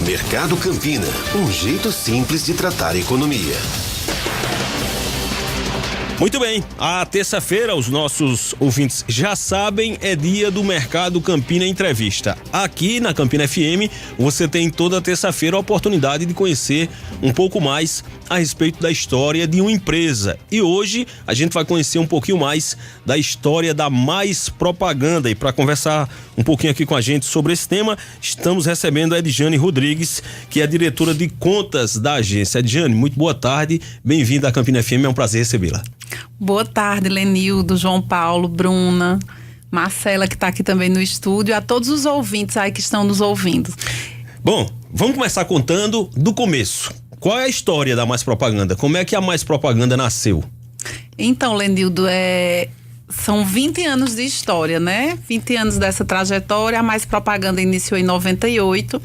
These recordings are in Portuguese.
Mercado Campina, um jeito simples de tratar a economia. Muito bem, a terça-feira, os nossos ouvintes já sabem, é dia do Mercado Campina Entrevista. Aqui na Campina FM, você tem toda terça-feira a oportunidade de conhecer um pouco mais a respeito da história de uma empresa. E hoje a gente vai conhecer um pouquinho mais da história da Mais Propaganda. E para conversar um pouquinho aqui com a gente sobre esse tema, estamos recebendo a Edjane Rodrigues, que é a diretora de contas da agência. Edjane, muito boa tarde, bem-vinda à Campina FM, é um prazer recebê-la. Boa tarde, Lenildo, João Paulo, Bruna, Marcela, que está aqui também no estúdio, a todos os ouvintes aí que estão nos ouvindo. Bom, vamos começar contando do começo. Qual é a história da Mais Propaganda? Como é que a Mais Propaganda nasceu? Então, Lenildo, são 20 anos de história, né? 20 anos dessa trajetória. A Mais Propaganda iniciou em 98,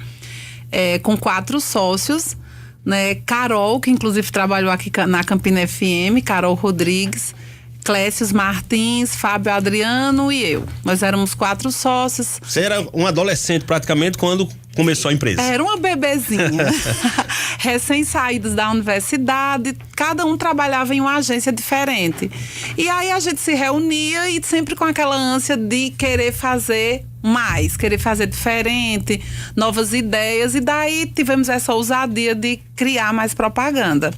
com 4 sócios, né? Carol, que inclusive trabalhou aqui na Campina FM, Carol Rodrigues, Clécius Martins, Fábio Adriano e eu. Nós éramos 4 sócios. Você era um adolescente praticamente quando começou a empresa? Era uma bebezinha. Recém-saídos da universidade, cada um trabalhava em uma agência diferente. E aí a gente se reunia e sempre com aquela ânsia de querer fazer mais, querer fazer diferente, novas ideias. E daí tivemos essa ousadia de criar Mais Propaganda.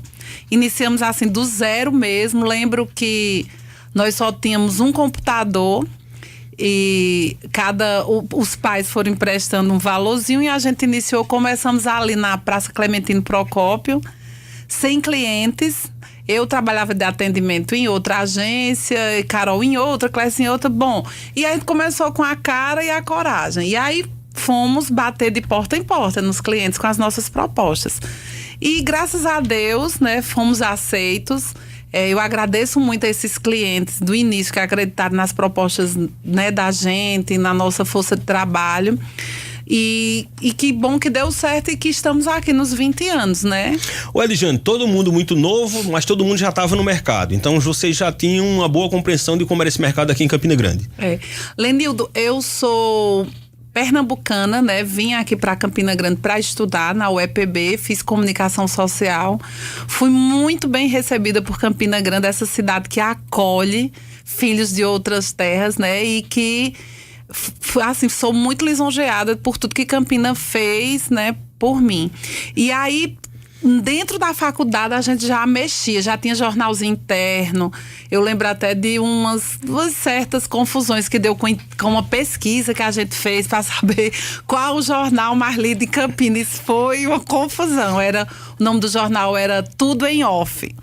Iniciamos assim do zero mesmo. Lembro que nós só tínhamos um computador e os pais foram emprestando um valorzinho e a gente começamos ali na Praça Clementino Procópio, sem clientes. Eu trabalhava de atendimento em outra agência, Carol em outra, Clécia em outra. Bom, e aí a gente começou com a cara e a coragem. E aí fomos bater de porta em porta nos clientes com as nossas propostas. E graças a Deus, né, fomos aceitos. Eu agradeço muito a esses clientes do início que acreditaram nas propostas, né, da gente, na nossa força de trabalho. E que bom que deu certo e que estamos aqui nos 20 anos, né? Ô Edjane, todo mundo muito novo, mas todo mundo já estava no mercado. Então vocês já tinham uma boa compreensão de como era esse mercado aqui em Campina Grande. Lenildo, eu sou pernambucana, né? Vim aqui para Campina Grande para estudar na UEPB, fiz comunicação social. Fui muito bem recebida por Campina Grande, essa cidade que acolhe filhos de outras terras, né? E que, assim, sou muito lisonjeada por tudo que Campina fez, né? Por mim. E aí, dentro da faculdade a gente já mexia, já tinha jornalzinho interno. Eu lembro até de umas certas confusões que deu com uma pesquisa que a gente fez para saber qual o jornal mais lido em Campinas. Isso foi uma confusão. O nome do jornal era Tudo em Off.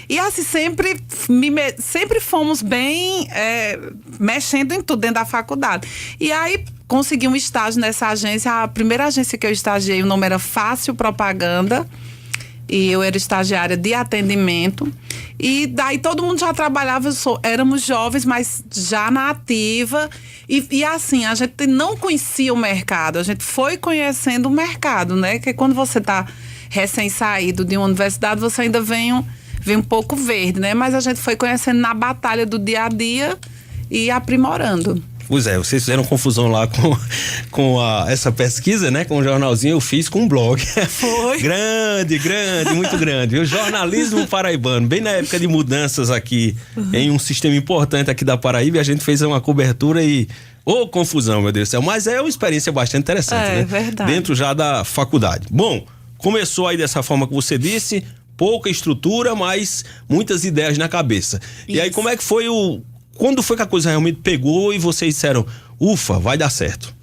E assim, sempre fomos bem mexendo em tudo dentro da faculdade. E aí consegui um estágio nessa agência. A primeira agência que eu estagiei, o nome era Fácil Propaganda. E eu era estagiária de atendimento. E daí todo mundo já trabalhava, éramos jovens, mas já na ativa. E assim, a gente não conhecia o mercado, a gente foi conhecendo o mercado, né? Que quando você está recém-saído de uma universidade, você ainda vem um pouco verde, né? Mas a gente foi conhecendo na batalha do dia a dia e aprimorando. Pois é, vocês fizeram confusão lá com essa pesquisa, né? Com o jornalzinho, eu fiz com um blog. Foi. Grande, muito grande. O jornalismo paraibano, bem na época de mudanças aqui, em um sistema importante aqui da Paraíba, a gente fez uma cobertura e... confusão, meu Deus do céu. Mas é uma experiência bastante interessante, né? É verdade. Dentro já da faculdade. Bom, começou aí dessa forma que você disse, pouca estrutura, mas muitas ideias na cabeça. Isso. E aí, como é que foi quando foi que a coisa realmente pegou e vocês disseram, ufa, vai dar certo?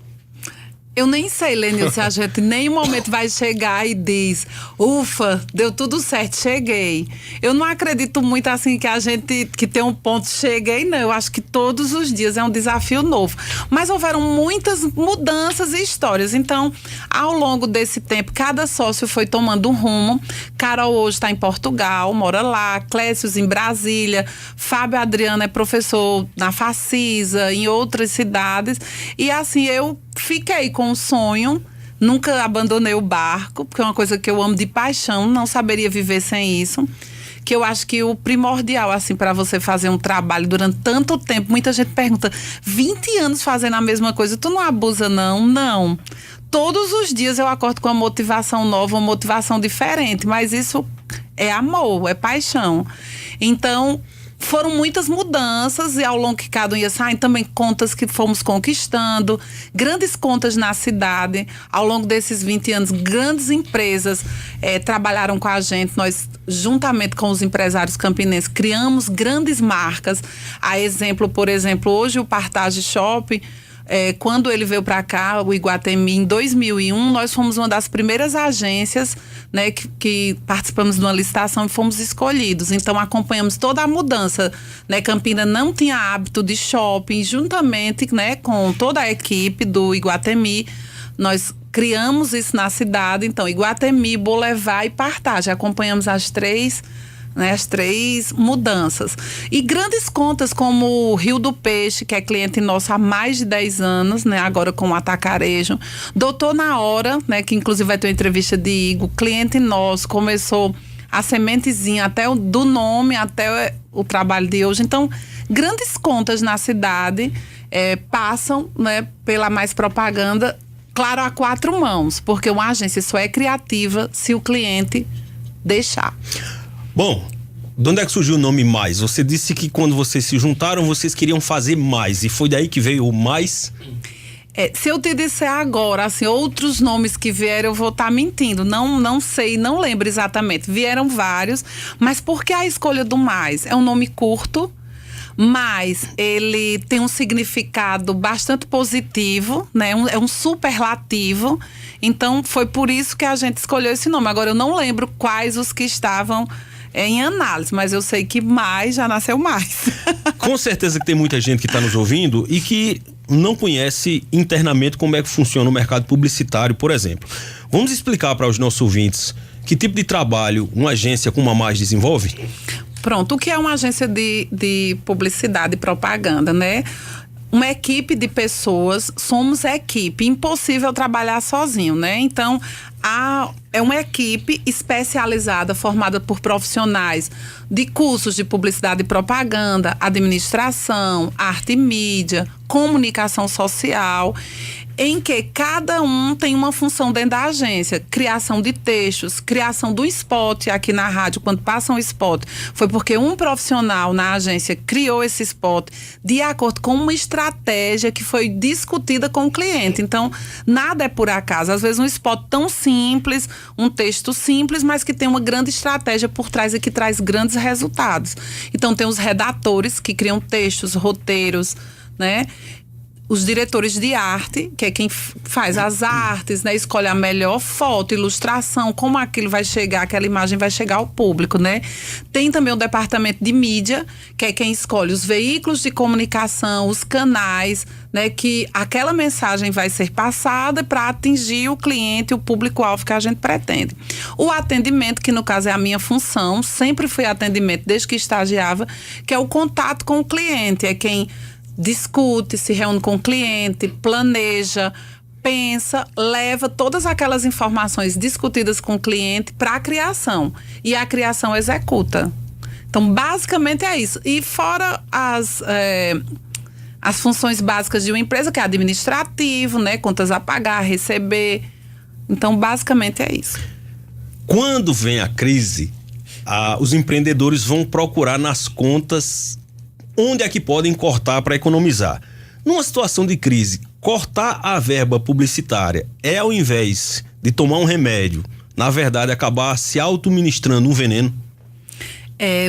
Eu nem sei, Lenil, se a gente em nenhum momento vai chegar e diz, ufa, deu tudo certo, cheguei. Eu não acredito muito assim que a gente que tem um ponto, cheguei, não. Eu acho que todos os dias é um desafio novo. Mas houveram muitas mudanças e histórias. Então, ao longo desse tempo, cada sócio foi tomando um rumo. Carol hoje está em Portugal, mora lá. Clécius em Brasília. Fábio Adriano é professor na Facisa, em outras cidades. E assim, eu fiquei com um sonho, nunca abandonei o barco, porque é uma coisa que eu amo de paixão, não saberia viver sem isso. Que eu acho que o primordial, assim, para você fazer um trabalho durante tanto tempo, muita gente pergunta, 20 anos fazendo a mesma coisa, tu não abusa não? Não. Todos os dias eu acordo com uma motivação nova, uma motivação diferente, mas isso é amor, é paixão. Então, foram muitas mudanças e ao longo que cada um ia saindo, também contas que fomos conquistando, grandes contas na cidade. Ao longo desses 20 anos, grandes empresas trabalharam com a gente. Nós, juntamente com os empresários campinenses, criamos grandes marcas. A exemplo, por exemplo, hoje o Partage Shopping, quando ele veio para cá, o Iguatemi, em 2001, nós fomos uma das primeiras agências, né, que participamos de uma licitação e fomos escolhidos. Então, acompanhamos toda a mudança, né? Campina não tinha hábito de shopping, juntamente, né, com toda a equipe do Iguatemi, nós criamos isso na cidade. Então, Iguatemi, Boulevard e Partage, acompanhamos as três mudanças. E grandes contas como o Rio do Peixe, que é cliente nosso há mais de 10 anos, né? Agora com o Atacarejo. Doutor Na Hora, né? Que inclusive vai ter uma entrevista de Igor, cliente nosso, começou a sementezinha do nome até o trabalho de hoje. Então, grandes contas na cidade passam, né, pela Mais Propaganda, claro, a 4 mãos, porque uma agência só é criativa se o cliente deixar. Bom, de onde é que surgiu o nome Mais? Você disse que quando vocês se juntaram, vocês queriam fazer mais. E foi daí que veio o Mais? Se eu te disser agora, assim, outros nomes que vieram, eu vou estar mentindo. Não sei, não lembro exatamente. Vieram vários, mas por que a escolha do Mais? É um nome curto, mas ele tem um significado bastante positivo, né? É um superlativo. Então, foi por isso que a gente escolheu esse nome. Agora, eu não lembro quais os que estavam em análise, mas eu sei que Mais já nasceu Mais. Com certeza que tem muita gente que está nos ouvindo e que não conhece internamente como é que funciona o mercado publicitário, por exemplo. Vamos explicar para os nossos ouvintes que tipo de trabalho uma agência como a Mais desenvolve? Pronto, o que é uma agência de publicidade e propaganda, né? Uma equipe de pessoas, somos equipe, impossível trabalhar sozinho, né? Então, é uma equipe especializada, formada por profissionais de cursos de publicidade e propaganda, administração, arte e mídia, comunicação social, em que cada um tem uma função dentro da agência. Criação de textos, criação do spot. Aqui na rádio, quando passa um spot, foi porque um profissional na agência criou esse spot de acordo com uma estratégia que foi discutida com o cliente. Então, nada é por acaso. Às vezes um spot tão simples, um texto simples, mas que tem uma grande estratégia por trás e que traz grandes resultados. Então, tem os redatores que criam textos, roteiros, né? Os diretores de arte, que é quem faz as artes, né? Escolhe a melhor foto, ilustração, como aquilo vai chegar, aquela imagem vai chegar ao público, né? Tem também o departamento de mídia, que é quem escolhe os veículos de comunicação, os canais, né? Que aquela mensagem vai ser passada para atingir o cliente, o público-alvo que a gente pretende. O atendimento, que no caso é a minha função, sempre foi atendimento desde que estagiava, que é o contato com o cliente, é quem discute, se reúne com o cliente, planeja, pensa, leva todas aquelas informações discutidas com o cliente para a criação. E a criação executa. Então, basicamente é isso. E fora as funções básicas de uma empresa, que é administrativo, né? Contas a pagar, receber. Então, basicamente é isso. Quando vem a crise, os empreendedores vão procurar nas contas onde é que podem cortar para economizar. Numa situação de crise, cortar a verba publicitária é, ao invés de tomar um remédio, na verdade, acabar se auto-ministrando um veneno?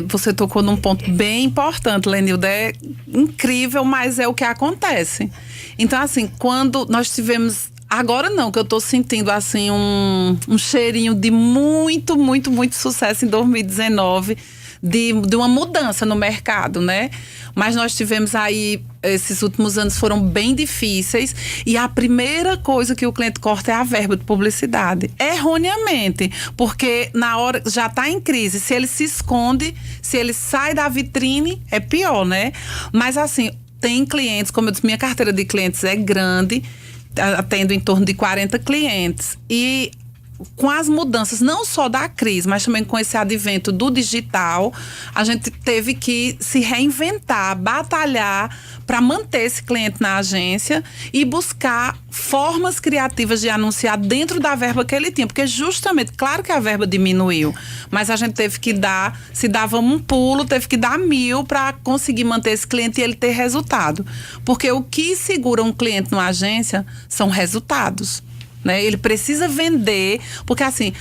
Você tocou num ponto bem importante, Lenilda. É incrível, mas é o que acontece. Então, assim, quando nós tivemos... Agora não, que eu tô sentindo, assim, um cheirinho de muito, muito, muito sucesso em 2019, de uma mudança no mercado, né? Mas nós tivemos aí, esses últimos anos foram bem difíceis, e a primeira coisa que o cliente corta é a verba de publicidade. Erroneamente, porque na hora já está em crise, se ele se esconde, se ele sai da vitrine, é pior, né? Mas assim, tem clientes, como eu disse, minha carteira de clientes é grande, atendo em torno de 40 clientes, e com as mudanças, não só da crise, mas também com esse advento do digital, a gente teve que se reinventar, batalhar para manter esse cliente na agência e buscar formas criativas de anunciar dentro da verba que ele tinha. Porque justamente, claro que a verba diminuiu, mas a gente teve que dar, se dava um pulo, teve que dar 1.000 para conseguir manter esse cliente e ele ter resultado. Porque o que segura um cliente numa agência são resultados. Né? Ele precisa vender, porque assim,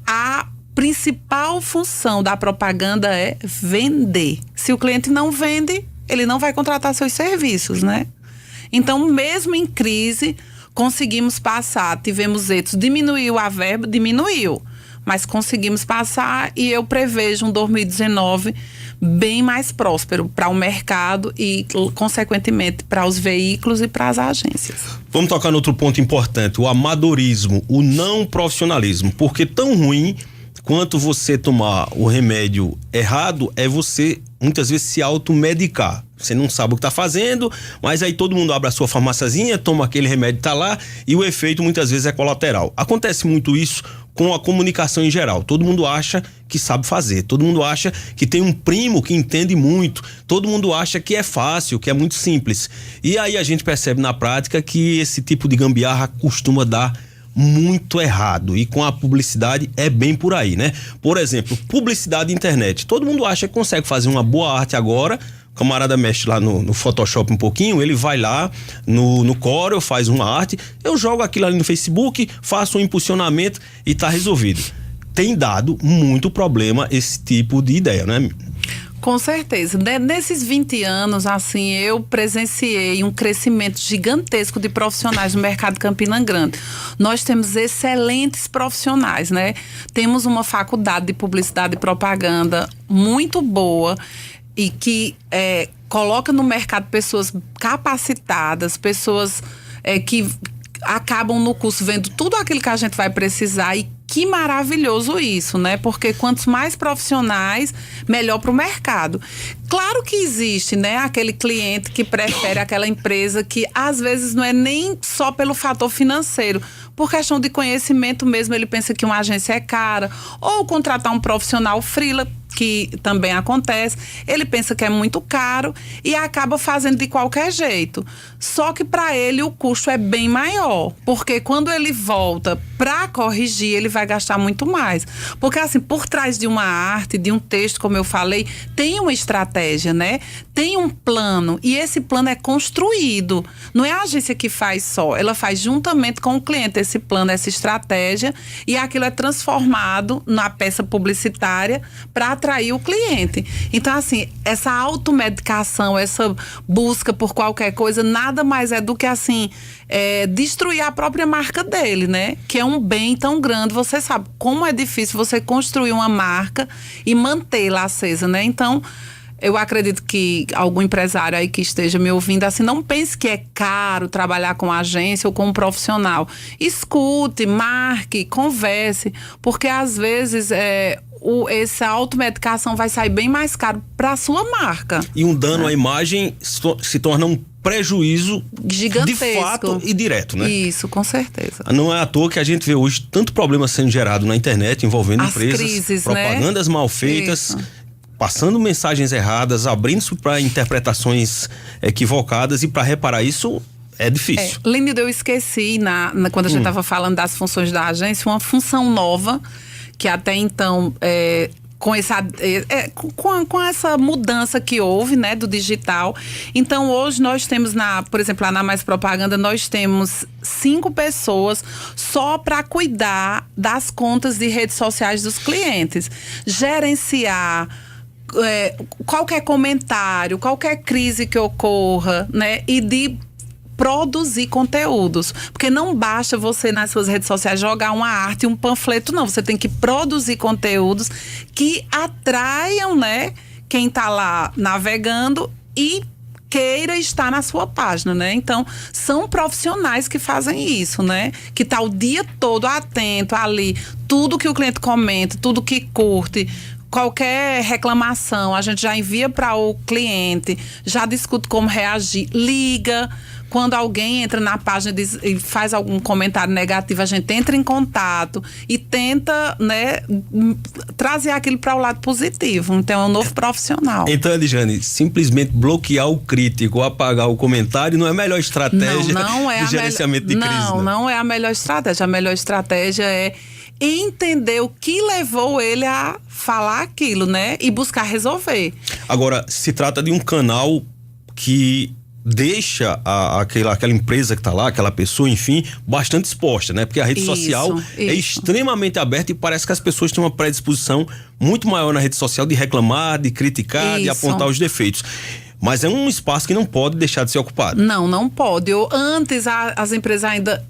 a principal função da propaganda é vender. Se o cliente não vende, ele não vai contratar seus serviços, né? Então, mesmo em crise, conseguimos passar, tivemos êxitos, diminuiu a verba, diminuiu, mas conseguimos passar e eu prevejo um 2019 bem mais próspero para o mercado e, consequentemente, para os veículos e para as agências. Vamos tocar no outro ponto importante, o amadorismo, o não profissionalismo, porque tão ruim quanto você tomar o remédio errado é você, muitas vezes, se automedicar. Você não sabe o que está fazendo, mas aí todo mundo abre a sua farmáciazinha, toma aquele remédio, tá lá, e o efeito muitas vezes é colateral. Acontece muito isso com a comunicação em geral. Todo mundo acha que sabe fazer, todo mundo acha que tem um primo que entende muito, todo mundo acha que é fácil, que é muito simples. E aí a gente percebe na prática que esse tipo de gambiarra costuma dar muito errado, e com a publicidade é bem por aí, né? Por exemplo, publicidade de internet. Todo mundo acha que consegue fazer uma boa arte agora. O camarada mexe lá no Photoshop um pouquinho, ele vai lá no Corel, faz uma arte, eu jogo aquilo ali no Facebook, faço um impulsionamento e tá resolvido. Tem dado muito problema esse tipo de ideia, né? Com certeza. Nesses 20 anos, assim, eu presenciei um crescimento gigantesco de profissionais no mercado de Campina Grande. Nós temos excelentes profissionais, né? Temos uma faculdade de publicidade e propaganda muito boa e que coloca no mercado pessoas capacitadas, pessoas que acabam no curso vendo tudo aquilo que a gente vai precisar. E que maravilhoso isso, né? Porque quantos mais profissionais, melhor para o mercado. Claro que existe, né? Aquele cliente que prefere aquela empresa que às vezes não é nem só pelo fator financeiro, por questão de conhecimento mesmo, ele pensa que uma agência é cara, ou contratar um profissional freela, que também acontece, ele pensa que é muito caro e acaba fazendo de qualquer jeito. Só que para ele o custo é bem maior, porque quando ele volta para corrigir, ele vai gastar muito mais. Porque assim, por trás de uma arte, de um texto, como eu falei, tem uma estratégia, né? Tem um plano, e esse plano é construído. Não é a agência que faz só, ela faz juntamente com o cliente esse plano, essa estratégia, e aquilo é transformado na peça publicitária para atrair o cliente. Então, assim, essa automedicação, essa busca por qualquer coisa, nada mais é do que, assim, destruir a própria marca dele, né? Que é um bem tão grande. Você sabe como é difícil você construir uma marca e mantê-la acesa, né? Então, eu acredito que algum empresário aí que esteja me ouvindo, assim, não pense que é caro trabalhar com agência ou com um profissional. Escute, marque, converse, porque às vezes essa automedicação vai sair bem mais caro para a sua marca. E um dano à imagem se torna um prejuízo gigantesco, de fato e direto, né? Isso, com certeza. Não é à toa que a gente vê hoje tanto problema sendo gerado na internet envolvendo as empresas, crises, propagandas, né? Mal feitas, isso, passando mensagens erradas, abrindo-se para interpretações equivocadas, e para reparar isso é difícil. Línido, eu esqueci quando a gente estava falando das funções da agência, uma função nova que até então com essa mudança que houve, né, do digital. Então, hoje nós temos, por exemplo, lá na Mais Propaganda, nós temos 5 pessoas só para cuidar das contas de redes sociais dos clientes. Gerenciar qualquer comentário, qualquer crise que ocorra, né, e de produzir conteúdos, porque não basta você nas suas redes sociais jogar uma arte, um panfleto, não, você tem que produzir conteúdos que atraiam, né, quem tá lá navegando e queira estar na sua página, né? Então, são profissionais que fazem isso, né? Que tá o dia todo atento ali, tudo que o cliente comenta, tudo que curte, qualquer reclamação, a gente já envia para o cliente, já discute como reagir, liga quando alguém entra na página e faz algum comentário negativo, a gente entra em contato e tenta, né, trazer aquilo para o lado positivo. Então é um novo profissional. Então, Elijane, simplesmente bloquear o crítico, apagar o comentário não é a melhor estratégia do gerenciamento de crise. Não é a melhor estratégia. A melhor estratégia é entender o que levou ele a falar aquilo, né? E buscar resolver. Agora, se trata de um canal que deixa aquela empresa que está lá, aquela pessoa, enfim, bastante exposta, né? Porque a rede social é extremamente aberta e parece que as pessoas têm uma predisposição muito maior na rede social de reclamar, de criticar, de apontar os defeitos. Mas é um espaço que não pode deixar de ser ocupado. Não pode. Antes as empresas ainda...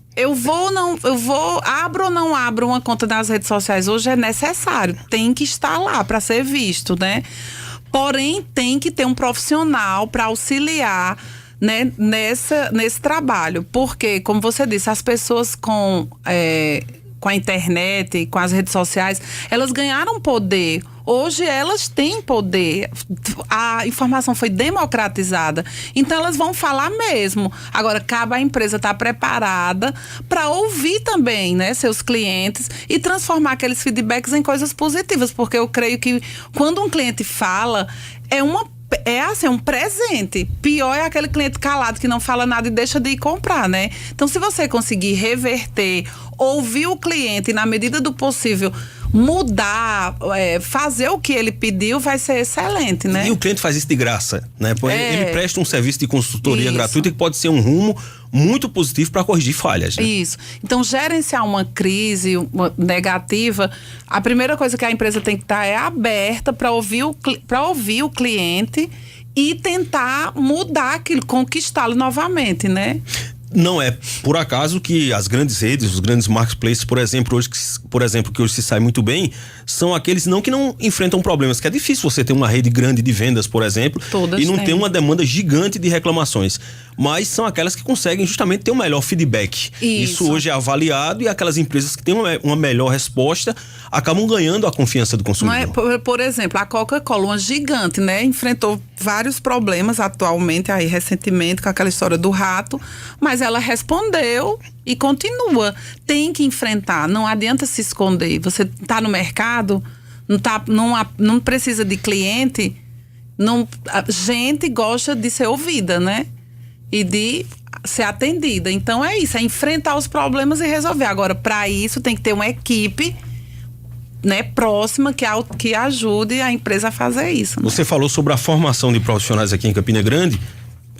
abro ou não abro uma conta nas redes sociais? Hoje é necessário, tem que estar lá para ser visto, né? Porém, tem que ter um profissional para auxiliar, né, nesse trabalho. Porque, como você disse, as pessoas com a internet e com as redes sociais, elas ganharam poder. Hoje elas têm poder, a informação foi democratizada, então elas vão falar mesmo. Agora, cabe à empresa estar preparada para ouvir também, né, seus clientes e transformar aqueles feedbacks em coisas positivas, porque eu creio que quando um cliente fala, é um presente. Pior é aquele cliente calado que não fala nada e deixa de ir comprar, né? Então, se você conseguir reverter, ouvir o cliente e, na medida do possível, mudar, fazer o que ele pediu, vai ser excelente, né? E o cliente faz isso de graça, né? Ele presta um serviço de consultoria gratuita que pode ser um rumo muito positivo para corrigir falhas, né? Isso. Então, gerenciar uma crise negativa, a primeira coisa que a empresa tem que estar é aberta para ouvir o cliente e tentar mudar aquilo, conquistá-lo novamente, né? Não é por acaso que as grandes redes, os grandes marketplaces, por exemplo, que hoje se sai muito bem, são aqueles que não enfrentam problemas, que é difícil você ter uma rede grande de vendas, por exemplo, e não ter uma demanda gigante de reclamações. Mas são aquelas que conseguem justamente ter um melhor feedback. Isso hoje é avaliado e aquelas empresas que têm uma melhor resposta acabam ganhando a confiança do consumidor. Não é, por exemplo, a Coca-Cola, uma gigante, né? Enfrentou vários problemas atualmente, aí recentemente, com aquela história do rato, mas ela respondeu e continua. Tem que enfrentar, não adianta se esconder. Você está no mercado, não precisa de cliente, a gente gosta de ser ouvida, né? E de ser atendida. Então é isso, é enfrentar os problemas e resolver. Agora, para isso tem que ter uma equipe, né, próxima que ajude a empresa a fazer isso, né? Você falou sobre a formação de profissionais aqui em Campina Grande.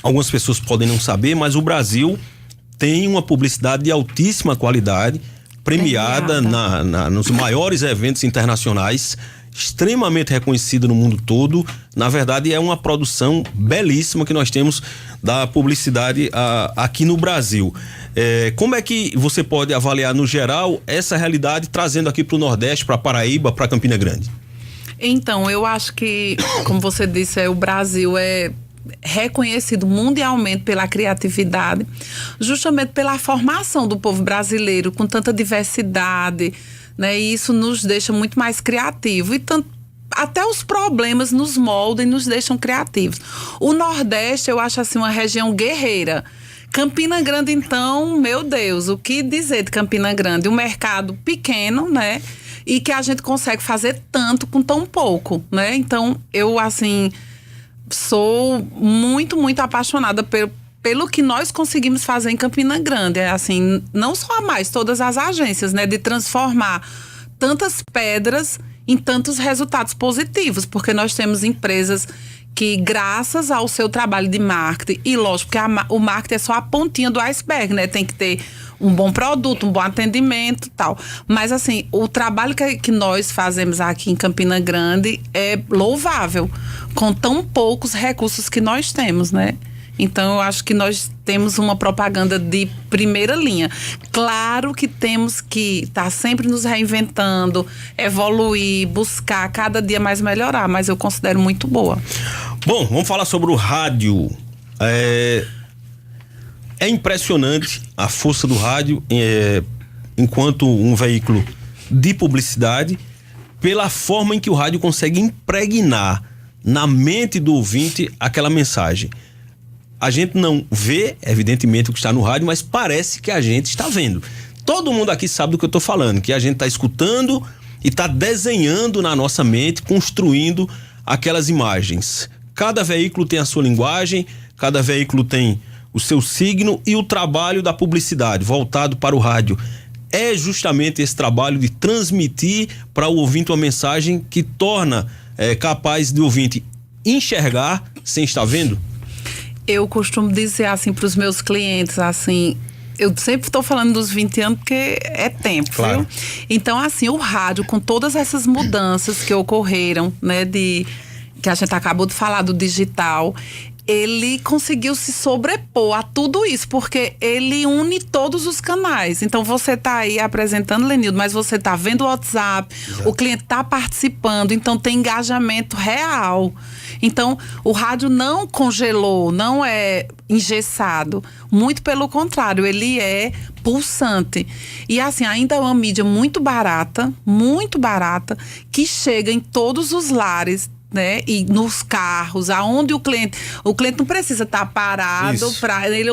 Algumas pessoas podem não saber, mas o Brasil tem uma publicidade de altíssima qualidade, premiada nos maiores eventos internacionais, extremamente reconhecida no mundo todo. Na verdade, é uma produção belíssima que nós temos da publicidade aqui no Brasil. Como é que você pode avaliar, no geral, essa realidade, trazendo aqui para o Nordeste, para Paraíba, para Campina Grande? Então, eu acho que, como você disse, o Brasil é reconhecido mundialmente pela criatividade, justamente pela formação do povo brasileiro com tanta diversidade, né? E isso nos deixa muito mais criativo e até os problemas nos moldam e nos deixam criativos. O Nordeste, eu acho assim uma região guerreira. Campina Grande, então, meu Deus, o que dizer de Campina Grande? Um mercado pequeno, né? E que a gente consegue fazer tanto com tão pouco, né? Então, eu, assim, sou muito, muito apaixonada pelo que nós conseguimos fazer em Campina Grande. É assim, não só a mais, todas as agências, né? De transformar tantas pedras em tantos resultados positivos, porque nós temos empresas que, graças ao seu trabalho de marketing, e lógico que o marketing é só a pontinha do iceberg, né? Tem que ter um bom produto, um bom atendimento e tal. Mas, assim, o trabalho que nós fazemos aqui em Campina Grande é louvável, com tão poucos recursos que nós temos, né? Então, eu acho que nós temos uma propaganda de primeira linha. Claro que temos que estar sempre nos reinventando, evoluir, buscar cada dia mais melhorar, mas eu considero muito boa. Bom, vamos falar sobre o rádio. É impressionante a força do rádio enquanto um veículo de publicidade, pela forma em que o rádio consegue impregnar na mente do ouvinte aquela mensagem. a gente não vê, evidentemente, o que está no rádio, mas parece que a gente está vendo. Todo mundo aqui sabe do que eu estou falando, que a gente está escutando e está desenhando na nossa mente, construindo aquelas imagens. Cada veículo tem a sua linguagem, cada veículo tem o seu signo, e o trabalho da publicidade voltado para o rádio é justamente esse trabalho de transmitir para o ouvinte uma mensagem que torna capaz de o ouvinte enxergar sem estar vendo? Eu costumo dizer assim para os meus clientes, assim, eu sempre estou falando dos 20 anos porque é tempo, claro. Viu? Então, assim, o rádio, com todas essas mudanças que ocorreram, né, que a gente acabou de falar do digital, ele conseguiu se sobrepor a tudo isso, porque ele une todos os canais. Então, você está aí apresentando, Lenildo, mas você está vendo o WhatsApp, exato, o cliente está participando, então tem engajamento real. Então, o rádio não congelou, não é engessado. Muito pelo contrário, ele é pulsante. E assim, ainda é uma mídia muito barata, que chega em todos os lares, né? E nos carros, aonde o cliente não precisa estar parado,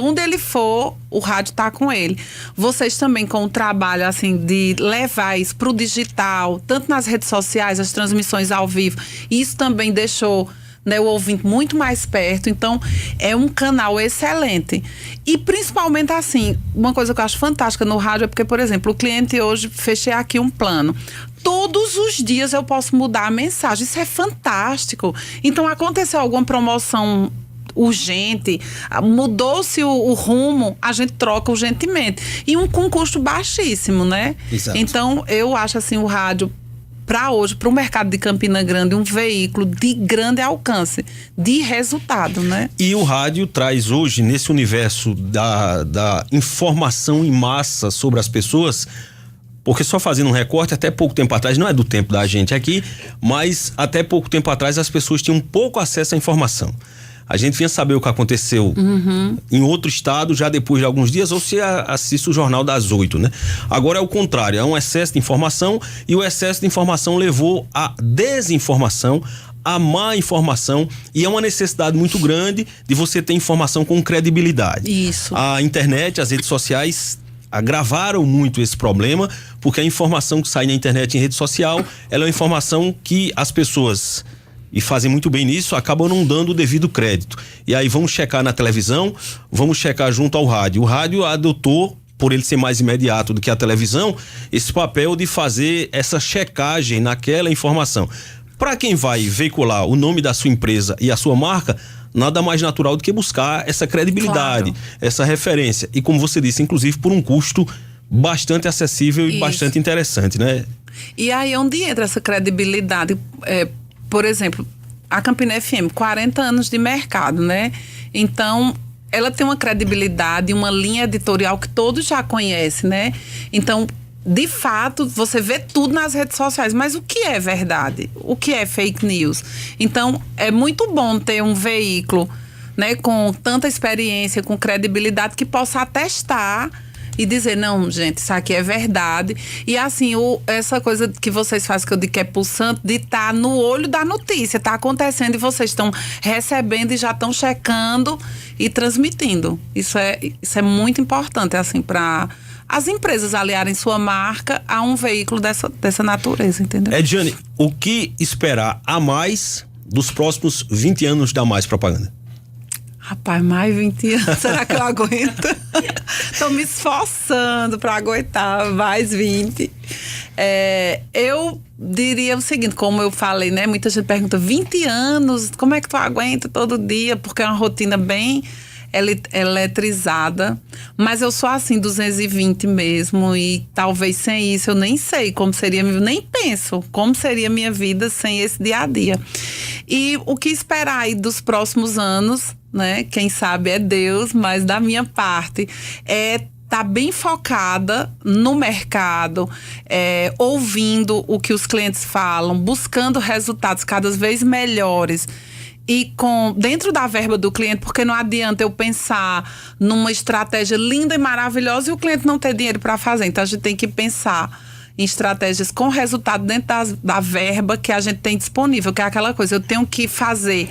onde ele for, o rádio está com ele. Vocês também, com o trabalho assim de levar isso para o digital, tanto nas redes sociais, as transmissões ao vivo, isso também deixou, né, o ouvinte muito mais perto. Então, é um canal excelente. E principalmente assim, uma coisa que eu acho fantástica no rádio é porque, por exemplo, o cliente hoje, fechei aqui um plano. Todos os dias eu posso mudar a mensagem. Isso é fantástico. Então, aconteceu alguma promoção urgente, mudou-se o rumo, a gente troca urgentemente. E com um custo baixíssimo, né? Exato. Então, eu acho assim, o rádio, para hoje, para o mercado de Campina Grande, um veículo de grande alcance, de resultado, né? E o rádio traz hoje, nesse universo da informação em massa sobre as pessoas, porque só fazendo um recorte, até pouco tempo atrás, não é do tempo da gente aqui, mas até pouco tempo atrás as pessoas tinham pouco acesso à informação. A gente vinha saber o que aconteceu em outro estado já depois de alguns dias, ou se assiste o Jornal das 8, né? Agora é o contrário, é um excesso de informação, e o excesso de informação levou à desinformação, à má informação, e é uma necessidade muito grande de você ter informação com credibilidade. Isso. A internet, as redes sociais agravaram muito esse problema, porque a informação que sai na internet e em rede social, ela é uma informação que as pessoas, e fazem muito bem nisso, acabam não dando o devido crédito. E aí vamos checar na televisão, vamos checar junto ao rádio. O rádio adotou, por ele ser mais imediato do que a televisão, esse papel de fazer essa checagem naquela informação. Para quem vai veicular o nome da sua empresa e a sua marca, nada mais natural do que buscar essa credibilidade, claro, essa referência. E como você disse, inclusive por um custo bastante acessível e bastante interessante, né? E aí onde entra essa credibilidade? Por exemplo, a Campina FM, 40 anos de mercado, né? Então, ela tem uma credibilidade, uma linha editorial que todos já conhecem, né? Então, de fato, você vê tudo nas redes sociais. Mas o que é verdade? O que é fake news? Então, é muito bom ter um veículo, né, com tanta experiência, com credibilidade, que possa atestar e dizer, não, gente, isso aqui é verdade. E assim, essa coisa que vocês fazem, que eu digo que é pulsante, de estar no olho da notícia, está acontecendo e vocês estão recebendo e já estão checando e transmitindo. Isso é muito importante, assim, para as empresas aliarem sua marca a um veículo dessa natureza, entendeu? Edjane, o que esperar a mais dos próximos 20 anos da Mais Propaganda? Rapaz, mais 20 anos, será que eu aguento? Tô me esforçando para aguentar mais 20. Eu diria o seguinte, como eu falei, né? Muita gente pergunta, 20 anos, como é que tu aguenta todo dia? Porque é uma rotina bem eletrizada. Mas eu sou assim, 220 mesmo, e talvez sem isso eu nem sei como seria, nem penso como seria minha vida sem esse dia a dia. E o que esperar aí dos próximos anos, né? Quem sabe é Deus, mas da minha parte tá bem focada no mercado, ouvindo o que os clientes falam, buscando resultados cada vez melhores e dentro da verba do cliente, porque não adianta eu pensar numa estratégia linda e maravilhosa e o cliente não ter dinheiro para fazer. Então a gente tem que pensar em estratégias com resultado dentro da verba que a gente tem disponível, que é aquela coisa, eu tenho que fazer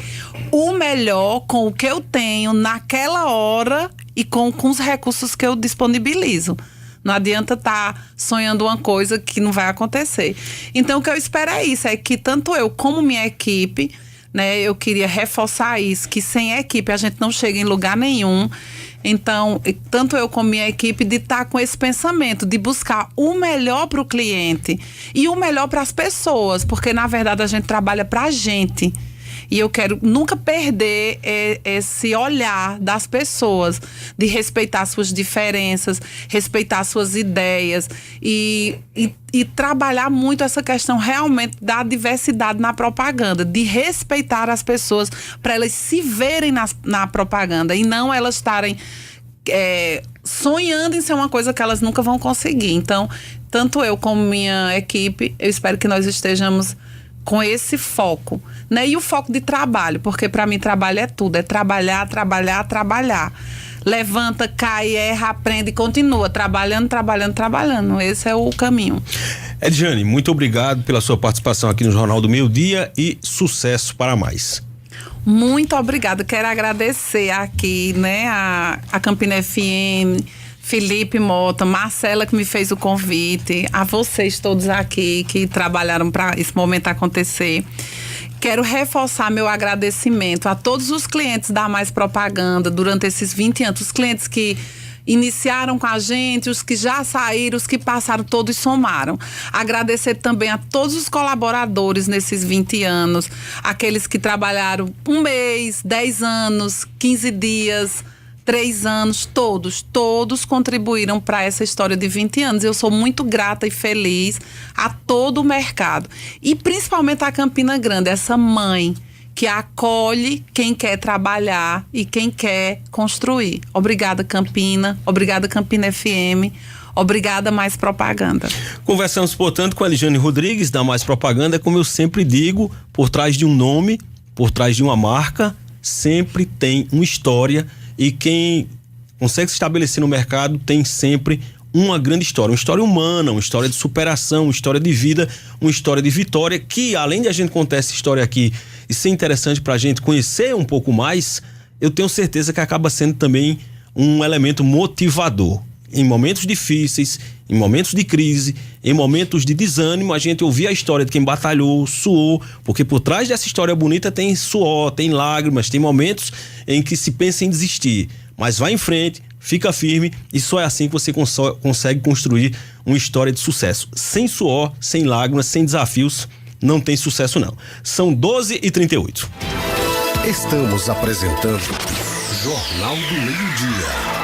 o melhor com o que eu tenho naquela hora e com os recursos que eu disponibilizo. Não adianta estar sonhando uma coisa que não vai acontecer. Então, o que eu espero é isso, é que tanto eu como minha equipe, né, eu queria reforçar isso, que sem equipe a gente não chega em lugar nenhum. Então, tanto eu como minha equipe, de estar com esse pensamento, de buscar o melhor para o cliente e o melhor para as pessoas, porque, na verdade, a gente trabalha para a gente. E eu quero nunca perder esse olhar das pessoas, de respeitar suas diferenças, respeitar suas ideias e trabalhar muito essa questão realmente da diversidade na propaganda, de respeitar as pessoas para elas se verem na propaganda e não elas estarem sonhando em ser uma coisa que elas nunca vão conseguir. Então, tanto eu como minha equipe, eu espero que nós estejamos com esse foco, né? E o foco de trabalho, porque para mim trabalho é tudo, é trabalhar, trabalhar, trabalhar. Levanta, cai, erra, aprende e continua, trabalhando, trabalhando, trabalhando. Esse é o caminho. Edjane, muito obrigado pela sua participação aqui no Jornal do Meio Dia e sucesso para mais. Muito obrigada, quero agradecer aqui, né, a Campina FM, Felipe Mota, Marcela que me fez o convite, a vocês todos aqui que trabalharam para esse momento acontecer. Quero reforçar meu agradecimento a todos os clientes da Mais Propaganda durante esses 20 anos, os clientes que iniciaram com a gente, os que já saíram, os que passaram, todos somaram. Agradecer também a todos os colaboradores nesses 20 anos, aqueles que trabalharam 1 mês, 10 anos, 15 dias, 3 anos, todos contribuíram para essa história de 20 anos. Eu sou muito grata e feliz a todo o mercado. E principalmente a Campina Grande, essa mãe que acolhe quem quer trabalhar e quem quer construir. Obrigada, Campina. Obrigada, Campina FM. Obrigada, Mais Propaganda. Conversamos, portanto, com a Edjane Rodrigues, da Mais Propaganda. Como eu sempre digo, por trás de um nome, por trás de uma marca, sempre tem uma história. E quem consegue se estabelecer no mercado tem sempre uma grande história, uma história humana, uma história de superação, uma história de vida, uma história de vitória, que além de a gente contar essa história aqui e ser interessante pra gente conhecer um pouco mais, eu tenho certeza que acaba sendo também um elemento motivador. Em momentos difíceis, em momentos de crise, em momentos de desânimo, a gente ouvir a história de quem batalhou, suou, porque por trás dessa história bonita tem suor, tem lágrimas, tem momentos em que se pensa em desistir, mas vai em frente, fica firme e só é assim que você consegue construir uma história de sucesso. Sem suor, sem lágrimas, sem desafios, não tem sucesso não. São 12h38. Estamos apresentando Jornal do Meio Dia.